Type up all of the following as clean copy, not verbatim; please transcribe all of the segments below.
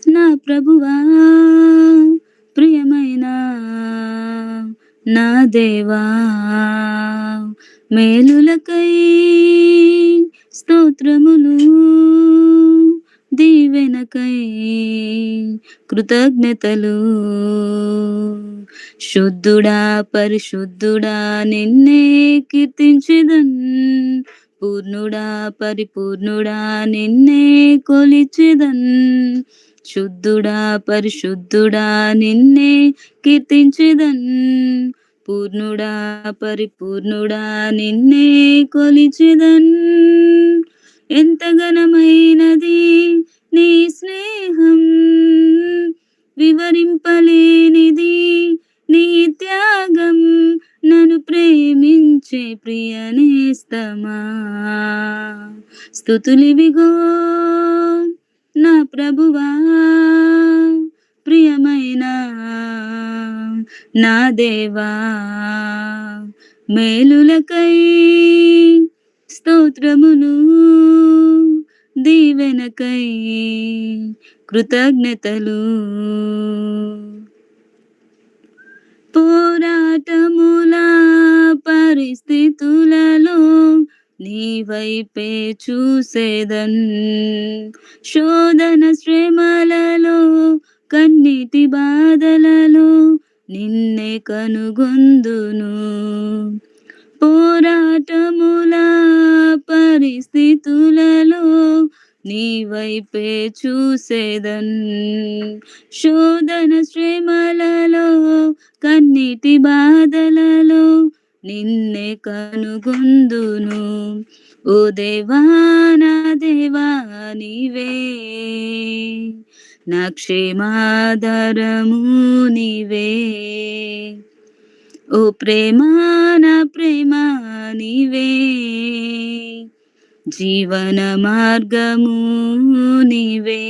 నా ప్రభువా ప్రియమైన నా దేవా, మేలులకై స్తోత్రములు, దీవెనకై కృతజ్ఞతలు. శుద్ధుడా పరిశుద్ధుడా నిన్నే కీర్తించెదన్, పూర్ణుడా పరిపూర్ణుడా నిన్నే కొలిచెదన్. శుద్ధుడా పరిశుద్ధుడా నిన్నే కీర్తించెదన్, పూర్ణుడా పరిపూర్ణుడా నిన్నే కొలిచెదన్. ఎంత ఘనమైనది నీ స్నేహం, వివరింపలేనిది నీ త్యాగం. నన్ను ప్రేమించే ప్రియనేస్తమా, స్తుతులివిగో నా ప్రభువా ప్రియమైన నా దేవా, మేలులకై స్తోత్రములు, దీవెనకై కృతజ్ఞతలు. పోరాటముల పరిస్థితులలో నీ వైపే చూసేదన్, శోధన శ్రమలలో కన్నీటి బాధలలో నిన్నే కనుగొందును. పోరాటముల పరిస్థితులలో నీ వైపే చూసేదన్, శోధన శ్రమలలో కన్నీటి బాధలలో నిన్నే కనుగొందును. ఓ దేవా నా దేవా నీవే, నా క్షేమాధారము నీవే. ఓ ప్రేమా నా ప్రేమ నీవే, జీవన మార్గము నీవే.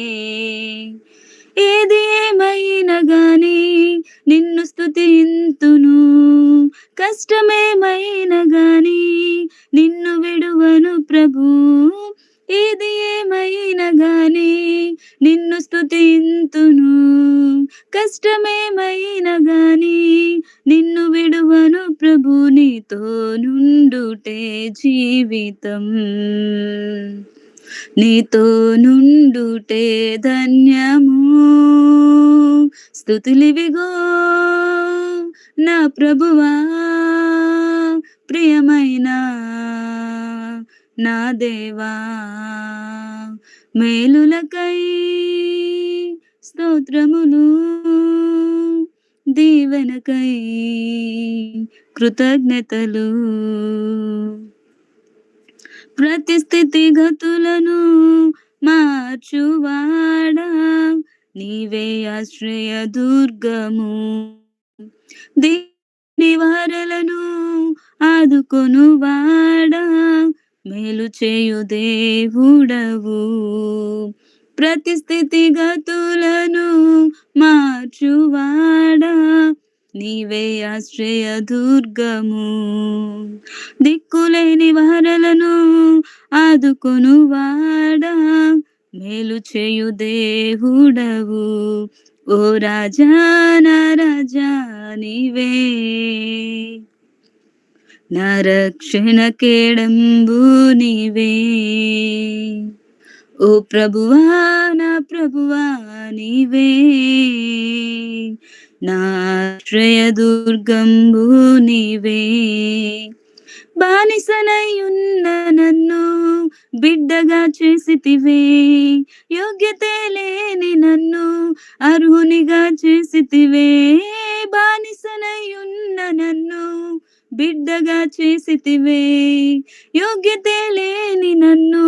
ఏది ఏమైనా గాని నిన్ను స్తుతింతును, కష్టమేమైనా గాని నిన్ను విడువను ప్రభు. ఏది ఏమైనా గాని నిన్ను స్తుతింతును, కష్టమేమైనా గాని నిన్ను విడువను ప్రభు. నీతో నుండుటే జీవితం, నీతో నుండుటే ధన్యము. స్తుతులివిగో నా ప్రభువా ప్రియమైన నా దేవా, మేలులకై స్తోత్రములు, దీవెనకై కృతజ్ఞతలు. ప్రతి స్థితిగతులను మార్చువాడా, నీవే ఆశ్రయ దుర్గము. నివారలను ఆదుకొనువాడా, మేలు చేయు దేవుడవు. ప్రతి స్థితిగతులను మార్చువాడా, నీవే ఆశ్రయ దుర్గము. దిక్కులేని వారలను ఆదుకొనువాడా, మేలు చేయు దేవుడవు. ఓ రాజా నా రాజా నీవే, నా రక్షణ కేడంబు నీవే. ఓ ప్రభువా నా ప్రభువా నీవే, నా ఆశ్రయ దుర్గంబు నీవే. బానిసనయున్న నన్ను బిడ్డగా చేసితివే, యోగ్యతే లేని నన్ను అర్హునిగా చేసితివే. బానిసనయున్న నన్ను బిడ్డగా చేసితివే, యోగ్యతే లేని నన్ను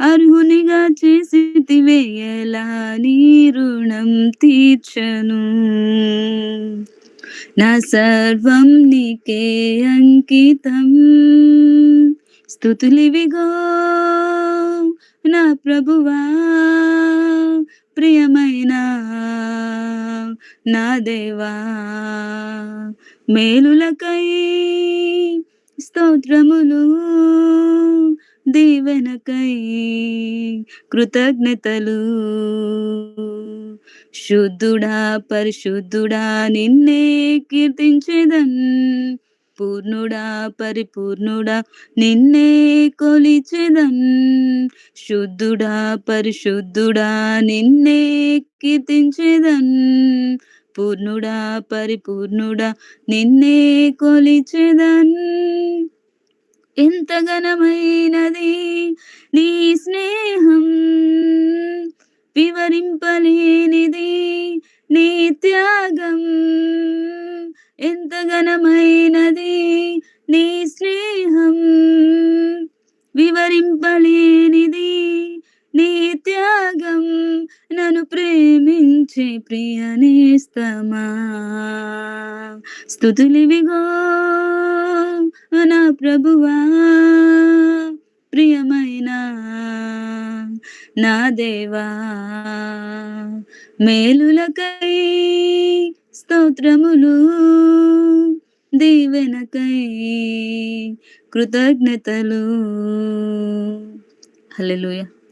అర్హునిగా చేసితివే. ఎలా నీ రుణం తీర్చను, నా సర్వం నీకే అంకితం. స్తుతులివిగో నా ప్రభువా ప్రియమైన నా దేవా, మేలులకై స్తోత్రములు, దీవెనకై కృతజ్ఞతలు. శుద్ధుడా పరిశుద్ధుడా నిన్నే కీర్తించెదన్. పూర్ణుడా పరిపూర్ణుడా నిన్నే కొలిచెదన్. శుద్ధుడా పరిశుద్ధుడా నిన్నే కీర్తించెదన్. పూర్ణుడా పరిపూర్ణుడా నిన్నే కొలిచెదన్. ఎంత ఘనమైనది నీ స్నేహం, వివరింపలేనిది నీ త్యాగం. ఎంత ఘనమైనది నీ స్నేహం, వివరింపలేనిది నీ త్యాగం. నన్ను ప్రేమించే ప్రియనేస్తమా, స్తుతులివిగో నా ప్రభువా. ప్రియమైన నా దేవా, మేలులకై స్తోత్రములు, దీవెనకై కృతజ్ఞతలు. హల్లెలూయా.